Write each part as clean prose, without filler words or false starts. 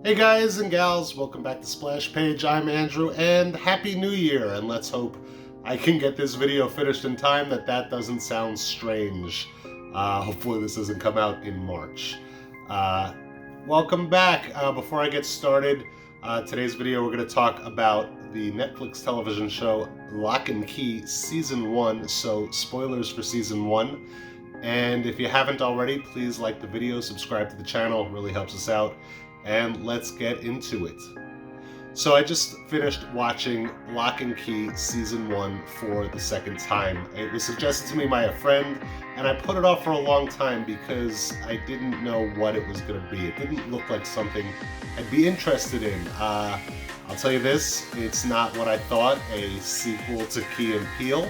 Hey guys and gals, welcome back to Splash Page. I'm Andrew, and Happy New Year! And let's hope I can get this video finished in time that doesn't sound strange. Hopefully this doesn't come out in March. Uh, Welcome back. Before I get started, today's video we're going to talk about the Netflix television show Locke and Key Season 1, so spoilers for Season 1. And if you haven't already, please like the video, subscribe to the channel, it really helps us out. And let's get into it. So I just finished watching Locke and Key Season 1 for the second time. It was suggested to me by a friend, and I put it off for a long time because I didn't know what it was going to be. It didn't look like something I'd be interested in. I'll tell you this, it's not what I thought, a sequel to Key and Peele.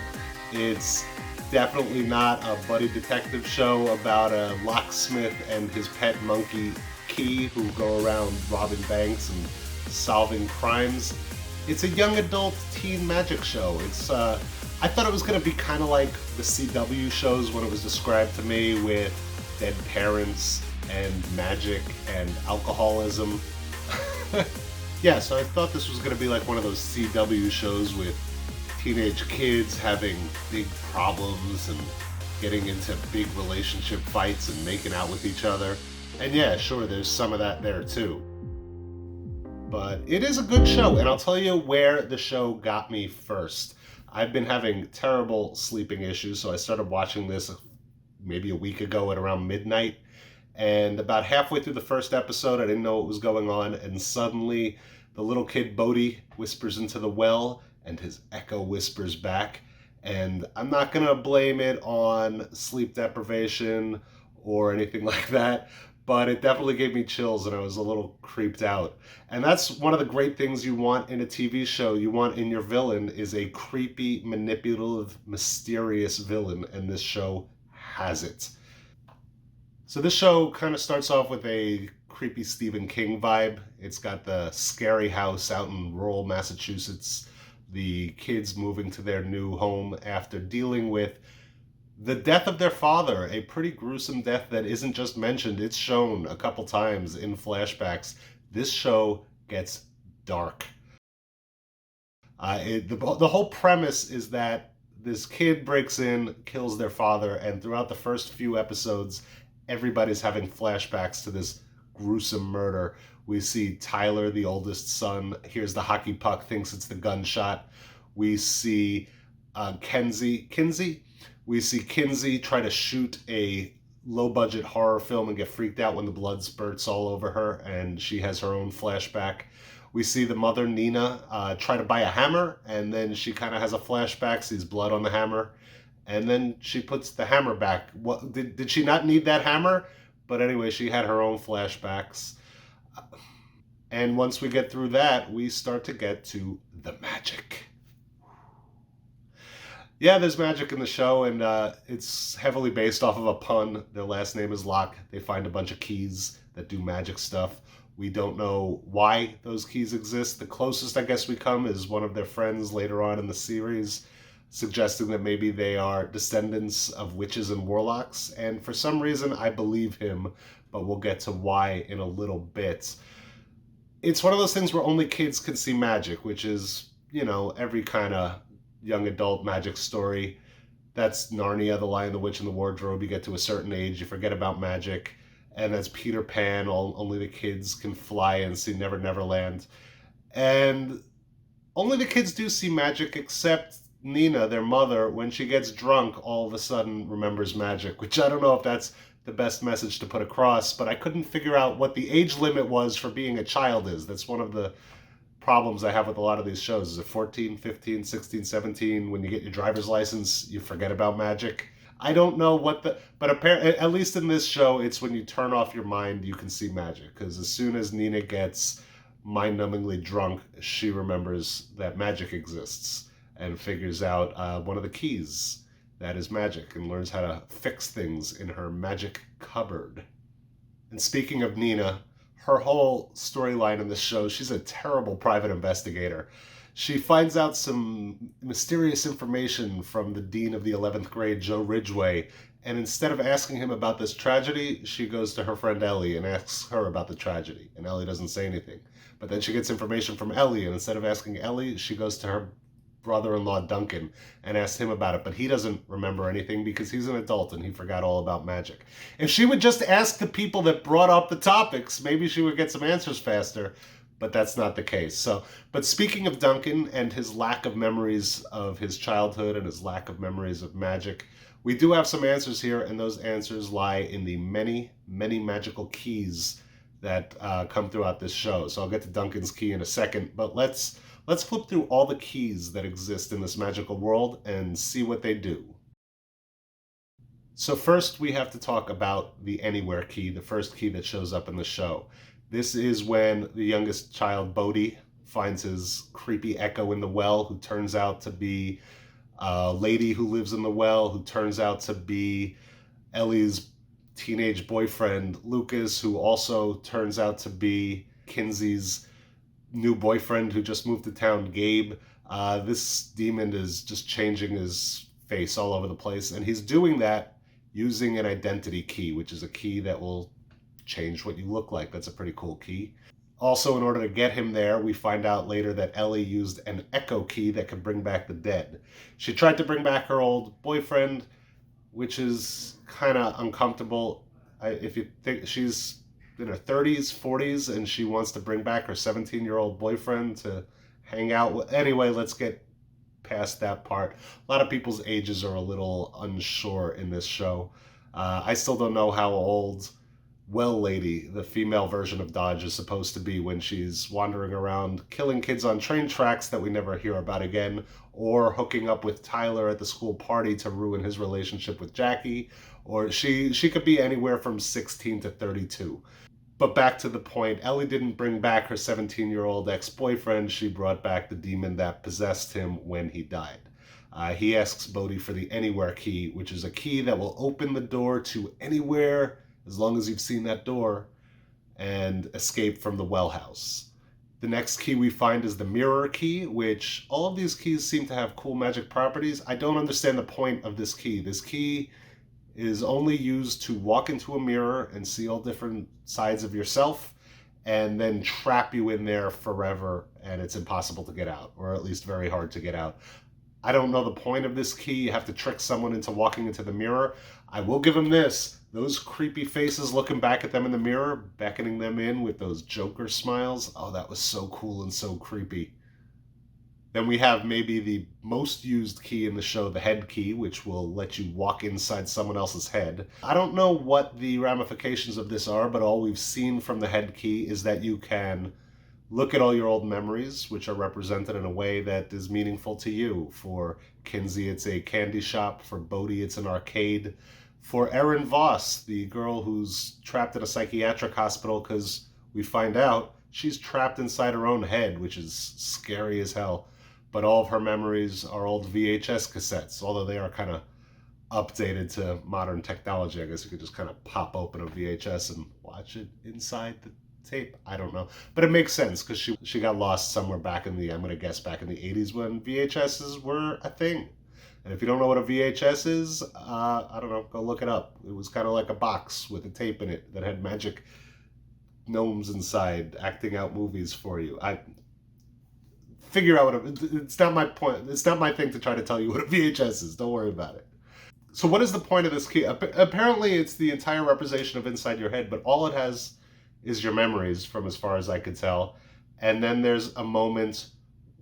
It's definitely not a buddy detective show about a locksmith and his pet monkey Key who go around robbing banks and solving crimes. It's a young adult teen magic show. I thought it was going to be kind of like the CW shows when it was described to me, with dead parents and magic and alcoholism. Yeah, so I thought this was going to be like one of those CW shows with teenage kids having big problems and getting into big relationship fights and making out with each other. And yeah, sure, there's some of that there too. But it is a good show, and I'll tell you where the show got me first. I've been having terrible sleeping issues, so I started watching this maybe a week ago at around midnight. And about halfway through the first episode, I didn't know what was going on, and suddenly the little kid Bodhi whispers into the well, and his echo whispers back. And I'm not going to blame it on sleep deprivation or anything like that, but it definitely gave me chills and I was a little creeped out. And that's one of the great things you want in a TV show. You want in your villain is a creepy, manipulative, mysterious villain, and this show has it. So this show kind of starts off with a creepy Stephen King vibe. It's got the scary house out in rural Massachusetts, the kids moving to their new home after dealing with the death of their father, a pretty gruesome death that isn't just mentioned, it's shown a couple times in flashbacks. This show gets dark. The whole premise is that this kid breaks in, kills their father, and throughout the first few episodes, everybody's having flashbacks to this gruesome murder. We see Tyler, the oldest son, hears the hockey puck, thinks it's the gunshot. We see Kinsey. We see Kinsey try to shoot a low-budget horror film and get freaked out when the blood spurts all over her, and she has her own flashback. We see the mother, Nina, try to buy a hammer, and then she kind of has a flashback, sees blood on the hammer, and then she puts the hammer back. What did she not need that hammer? But anyway, she had her own flashbacks. And once we get through that, we start to get to the magic. Yeah, there's magic in the show, and it's heavily based off of a pun. Their last name is Locke. They find a bunch of keys that do magic stuff. We don't know why those keys exist. The closest I guess we come is one of their friends later on in the series suggesting that maybe they are descendants of witches and warlocks. And for some reason, I believe him, but we'll get to why in a little bit. It's one of those things where only kids can see magic, which is, you know, every kind of young adult magic story. That's Narnia, The Lion, the Witch, and the Wardrobe. You get to a certain age, you forget about magic. And that's Peter Pan, only the kids can fly and see Never Never Land. And only the kids do see magic, except Nina, their mother, when she gets drunk, all of a sudden remembers magic, which I don't know if that's the best message to put across, but I couldn't figure out what the age limit was for being a child is. That's one of the problems I have with a lot of these shows. Is it 14, 15, 16, 17? When you get your driver's license, you forget about magic. I don't know but apparently, at least in this show, it's when you turn off your mind, you can see magic. Because as soon as Nina gets mind-numbingly drunk, she remembers that magic exists and figures out one of the keys that is magic and learns how to fix things in her magic cupboard. And speaking of Nina, her whole storyline in this show, she's a terrible private investigator. She finds out some mysterious information from the dean of the 11th grade, Joe Ridgway, and instead of asking him about this tragedy, she goes to her friend Ellie and asks her about the tragedy, and Ellie doesn't say anything. But then she gets information from Ellie, and instead of asking Ellie, she goes to her brother-in-law Duncan and asks him about it, but he doesn't remember anything because he's an adult and he forgot all about magic. If she would just ask the people that brought up the topics, maybe she would get some answers faster, but that's not the case. So, but speaking of Duncan and his lack of memories of his childhood and his lack of memories of magic, we do have some answers here, and those answers lie in the many, many magical keys that come throughout this show. So I'll get to Duncan's key in a second, but let's flip through all the keys that exist in this magical world and see what they do. So first we have to talk about the Anywhere key, the first key that shows up in the show. This is when the youngest child, Bodhi, finds his creepy echo in the well, who turns out to be a lady who lives in the well, who turns out to be Ellie's teenage boyfriend, Lucas, who also turns out to be Kinsey's new boyfriend who just moved to town, Gabe. This demon is just changing his face all over the place, and he's doing that using an identity key, which is a key that will change what you look like. That's a pretty cool key. Also, in order to get him there, we find out later that Ellie used an echo key that could bring back the dead. She tried to bring back her old boyfriend, which is kind of uncomfortable. If you think she's in her 30s, 40s, and she wants to bring back her 17-year-old boyfriend to hang out with. Anyway, let's get past that part. A lot of people's ages are a little unsure in this show. I still don't know how old Well Lady, the female version of Dodge, is supposed to be when she's wandering around killing kids on train tracks that we never hear about again, or hooking up with Tyler at the school party to ruin his relationship with Jackie, or she could be anywhere from 16 to 32. But back to the point, Ellie didn't bring back her 17-year-old ex-boyfriend, she brought back the demon that possessed him when he died. He asks Bodhi for the Anywhere key, which is a key that will open the door to anywhere as long as you've seen that door, and escape from the well house. The next key we find is the Mirror key, which all of these keys seem to have cool magic properties. I don't understand the point of this key. This key is only used to walk into a mirror and see all different sides of yourself and then trap you in there forever, and it's impossible to get out, or at least very hard to get out. I don't know the point of this key. You have to trick someone into walking into the mirror. I will give them this. Those creepy faces looking back at them in the mirror, beckoning them in with those Joker smiles. Oh, that was so cool and so creepy. Then we have maybe the most used key in the show, the head key, which will let you walk inside someone else's head. I don't know what the ramifications of this are, but all we've seen from the head key is that you can look at all your old memories, which are represented in a way that is meaningful to you. For Kinsey, it's a candy shop. For Bodhi, it's an arcade. For Erin Voss, the girl who's trapped in a psychiatric hospital because we find out she's trapped inside her own head, which is scary as hell. But all of her memories are old VHS cassettes, although they are kind of updated to modern technology. I guess you could just kind of pop open a VHS and watch it inside the tape. I don't know, but it makes sense because she got lost somewhere back in the, I'm gonna guess, back in the 80s when VHSs were a thing. And if you don't know what a VHS is, I don't know, go look it up. It was kind of like a box with a tape in it that had magic gnomes inside acting out movies for you. I figure out what it's not my point. It's not my thing to try to tell you what a VHS is. Don't worry about it. So what is the point of this key? Apparently it's the entire representation of inside your head, but all it has is your memories, from as far as I could tell. And then there's a moment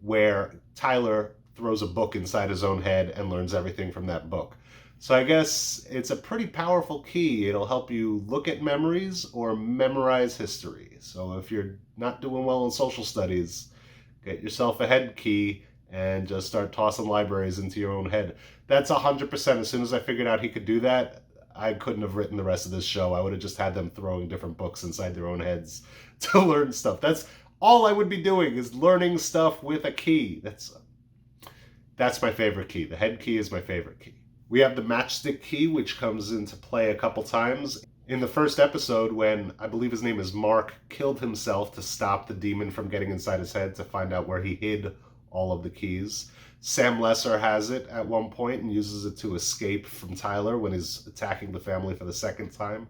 where Tyler throws a book inside his own head and learns everything from that book. So I guess it's a pretty powerful key. It'll help you look at memories or memorize history. So if you're not doing well in social studies, get yourself a head key and just start tossing libraries into your own head. That's 100%. As soon as I figured out he could do that, I couldn't have written the rest of this show. I would have just had them throwing different books inside their own heads to learn stuff. That's all I would be doing, is learning stuff with a key. That's my favorite key. The head key is my favorite key. We have the matchstick key, which comes into play a couple times. In the first episode, when I believe his name is Mark, killed himself to stop the demon from getting inside his head, to find out where he hid all of the keys. Sam Lesser has it at one point and uses it to escape from Tyler when he's attacking the family for the second time.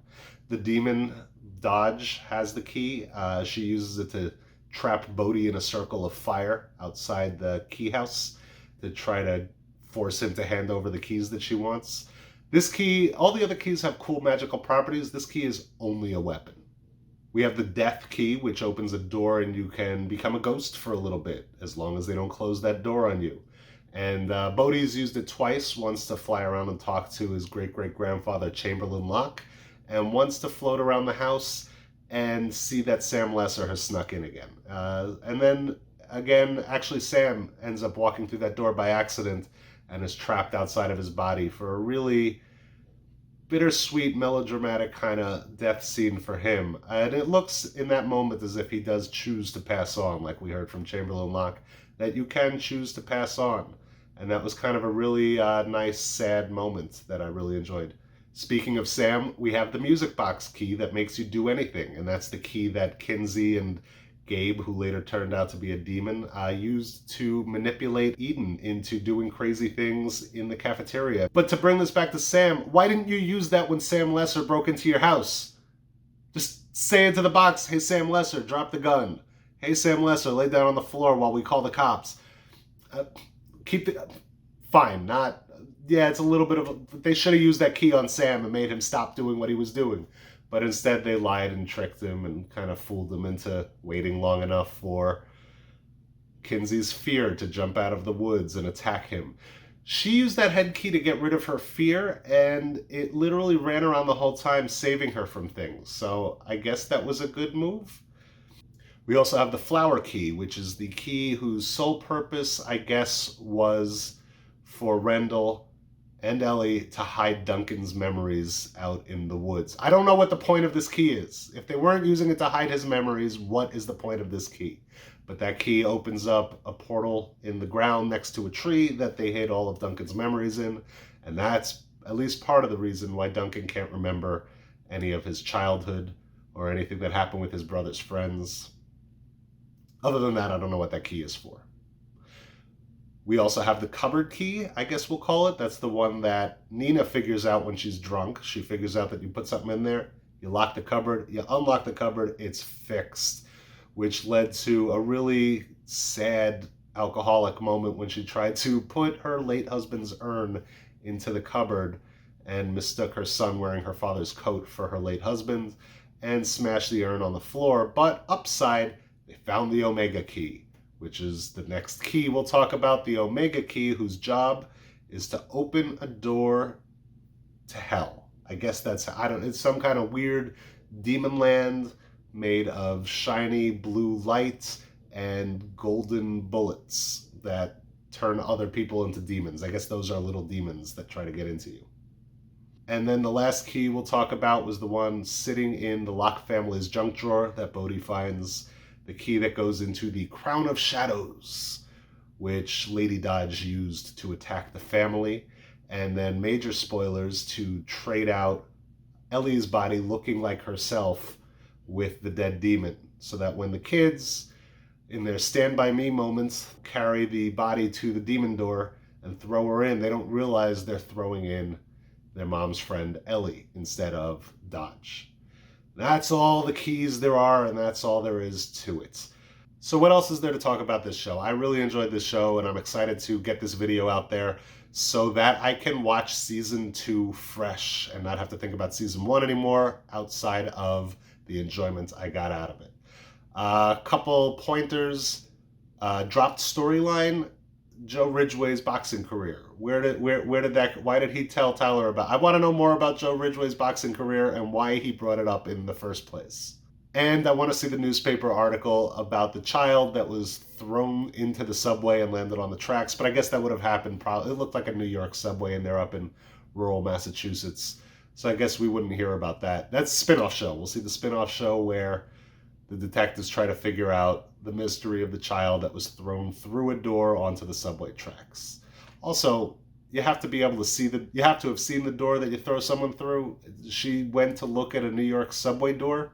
The demon Dodge has the key. She uses it to trap Bodhi in a circle of fire outside the key house to try to force him to hand over the keys that she wants. This key, all the other keys have cool magical properties. This key is only a weapon. We have the death key, which opens a door and you can become a ghost for a little bit, as long as they don't close that door on you. And Bodhi's used it twice, once to fly around and talk to his great-great-grandfather, Chamberlain Locke, and once to float around the house and see that Sam Lesser has snuck in again. And then, again, actually Sam ends up walking through that door by accident and is trapped outside of his body for a really bittersweet, melodramatic kind of death scene for him. And it looks in that moment as if he does choose to pass on, like we heard from Chamberlain Locke, that you can choose to pass on. And that was kind of a really nice, sad moment that I really enjoyed. Speaking of Sam, we have the music box key that makes you do anything. And that's the key that Kinsey and Gabe, who later turned out to be a demon, used to manipulate Eden into doing crazy things in the cafeteria. But to bring this back to Sam, why didn't you use that when Sam Lesser broke into your house? Just say into the box, hey Sam Lesser, drop the gun. Hey Sam Lesser, lay down on the floor while we call the cops. Fine, not... Yeah, it's a little bit of... They should have used that key on Sam and made him stop doing what he was doing. But instead they lied and tricked him and kind of fooled him into waiting long enough for Kinsey's fear to jump out of the woods and attack him. She used that head key to get rid of her fear, and it literally ran around the whole time saving her from things. So I guess that was a good move. We also have the flower key, which is the key whose sole purpose, I guess, was for Rendell and Ellie to hide Duncan's memories out in the woods. I don't know what the point of this key is. If they weren't using it to hide his memories, what is the point of this key? But that key opens up a portal in the ground next to a tree that they hid all of Duncan's memories in, and that's at least part of the reason why Duncan can't remember any of his childhood or anything that happened with his brother's friends. Other than that, I don't know what that key is for. We also have the cupboard key, I guess we'll call it. That's the one that Nina figures out when she's drunk. She figures out that you put something in there, you lock the cupboard, you unlock the cupboard, it's fixed, which led to a really sad alcoholic moment when she tried to put her late husband's urn into the cupboard and mistook her son wearing her father's coat for her late husband and smashed the urn on the floor. But upside, they found the Omega key, which is the next key we'll talk about, the Omega key, whose job is to open a door to hell. I guess that's, it's some kind of weird demon land made of shiny blue light and golden bullets that turn other people into demons. I guess those are little demons that try to get into you. And then the last key we'll talk about was the one sitting in the Locke family's junk drawer that Bodhi finds. The key that goes into the Crown of Shadows, which Lady Dodge used to attack the family. And then major spoilers, to trade out Ellie's body looking like herself with the dead demon. So that when the kids, in their Stand By Me moments, carry the body to the demon door and throw her in, they don't realize they're throwing in their mom's friend Ellie instead of Dodge. That's all the keys there are, and that's all there is to it. So what else is there to talk about this show? I really enjoyed this show, and I'm excited to get this video out there so that I can watch season 2 fresh and not have to think about season 1 anymore outside of the enjoyment I got out of it. A couple pointers. Dropped storyline, Joe Ridgway's boxing career. Why did he tell Tyler about? I want to know more about Joe Ridgway's boxing career and why he brought it up in the first place. And I want to see the newspaper article about the child that was thrown into the subway and landed on the tracks. But I guess that would have happened probably. It looked like a New York subway, and they're up in rural Massachusetts. So I guess we wouldn't hear about that. That's a spin-off show. We'll see the spin-off show where the detectives try to figure out the mystery of the child that was thrown through a door onto the subway tracks. Also, you have to be able to see you have to have seen the door that you throw someone through. She went to look at a New York subway door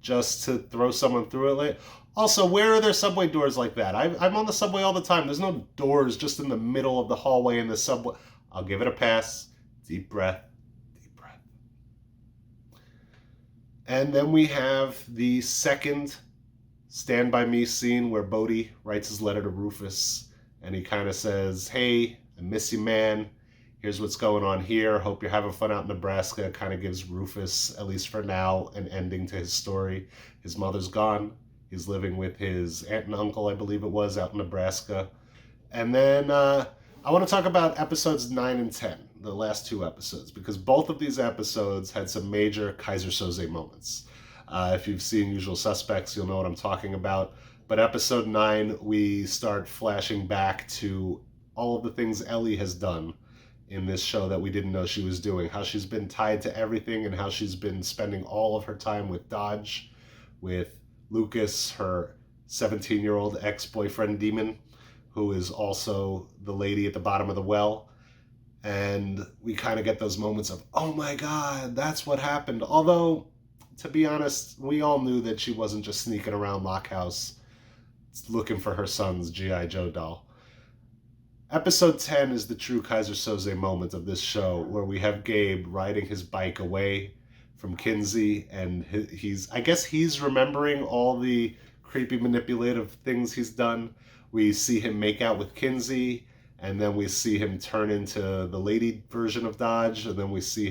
just to throw someone through it. Also, where are there subway doors like that? I'm on the subway all the time. There's no doors just in the middle of the hallway in the subway. I'll give it a pass. Deep breath. Deep breath. And then we have the second Stand By Me scene where Bodhi writes his letter to Rufus. And he kind of says, hey, I miss you, man. Here's what's going on here. Hope you're having fun out in Nebraska. Kind of gives Rufus, at least for now, an ending to his story. His mother's gone. He's living with his aunt and uncle, I believe it was, out in Nebraska. And then I want to talk about episodes 9 and 10, the last two episodes, because both of these episodes had some major Kaiser Soze moments. If you've seen Usual Suspects, you'll know what I'm talking about. But episode 9, we start flashing back to all of the things Ellie has done in this show that we didn't know she was doing. How she's been tied to everything and how she's been spending all of her time with Dodge, with Lucas, her 17-year-old ex-boyfriend demon, who is also the lady at the bottom of the well. And we kind of get those moments of, oh my God, that's what happened. Although, to be honest, we all knew that she wasn't just sneaking around Locke House looking for her son's G.I. Joe doll. Episode 10 is the true Kaiser Soze moment of this show, where we have Gabe riding his bike away from Kinsey, and I guess he's remembering all the creepy manipulative things he's done. We see him make out with Kinsey, and then we see him turn into the lady version of Dodge, and then we see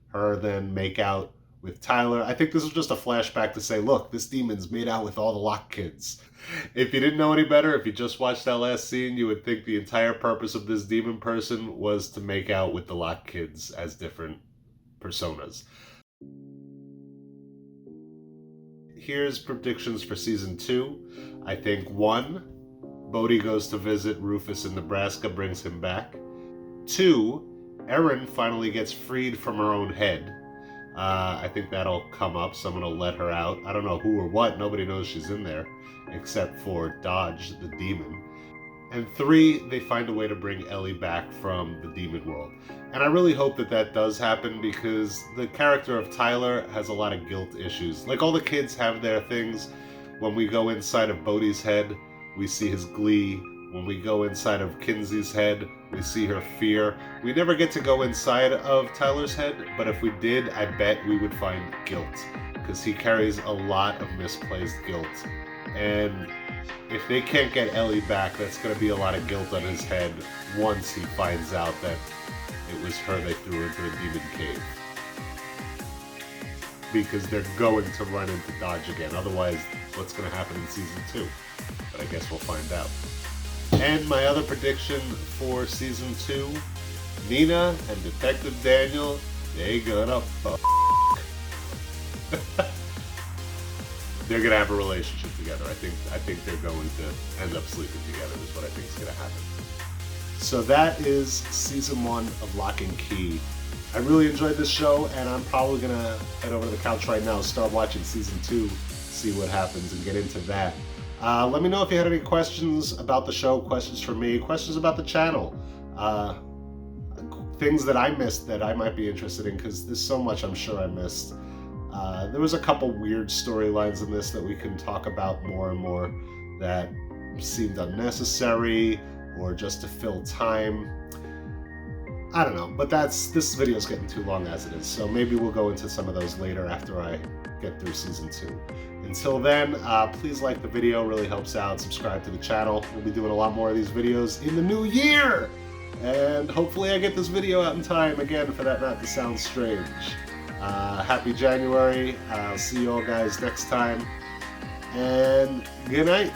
her then make out with Tyler. I think this was just a flashback to say, look, this demon's made out with all the Locke kids. If you didn't know any better, if you just watched that last scene, you would think the entire purpose of this demon person was to make out with the Locke kids as different personas. Here's predictions for season 2. I think 1, Bodhi goes to visit Rufus in Nebraska, brings him back. 2, Erin finally gets freed from her own head. I think that'll come up. Someone will let her out. I don't know who or what. Nobody knows she's in there except for Dodge, the demon. And 3, they find a way to bring Ellie back from the demon world. And I really hope that that does happen, because the character of Tyler has a lot of guilt issues. Like, all the kids have their things. When we go inside of Bodhi's head, we see his glee. When we go inside of Kinsey's head, we see her fear. We never get to go inside of Tyler's head, but if we did, I bet we would find guilt, because he carries a lot of misplaced guilt. And if they can't get Ellie back, that's going to be a lot of guilt on his head once he finds out that it was her they threw into the demon cave. Because they're going to run into Dodge again. Otherwise, what's going to happen in season 2? But I guess we'll find out. And my other prediction for season 2, Nina and Detective Daniel, they gonna fuck. They're gonna have a relationship together. I think they're going to end up sleeping together is what I think is gonna happen. So that is season 1 of Locke and Key. I really enjoyed this show, and I'm probably gonna head over to the couch right now, start watching season 2, see what happens, and get into that. Let me know if you had any questions about the show, questions for me, questions about the channel, things that I missed that I might be interested in, because there's so much I'm sure I missed. There was a couple weird storylines in this that we can talk about more and more that seemed unnecessary or just to fill time. I don't know, but this video is getting too long as it is, so maybe we'll go into some of those later after I get through season 2. Until then, please like the video, really helps out. Subscribe to the channel. We'll be doing a lot more of these videos in the new year. And hopefully I get this video out in time, again, for that not to sound strange. Happy January. I'll see you all guys next time. And good night.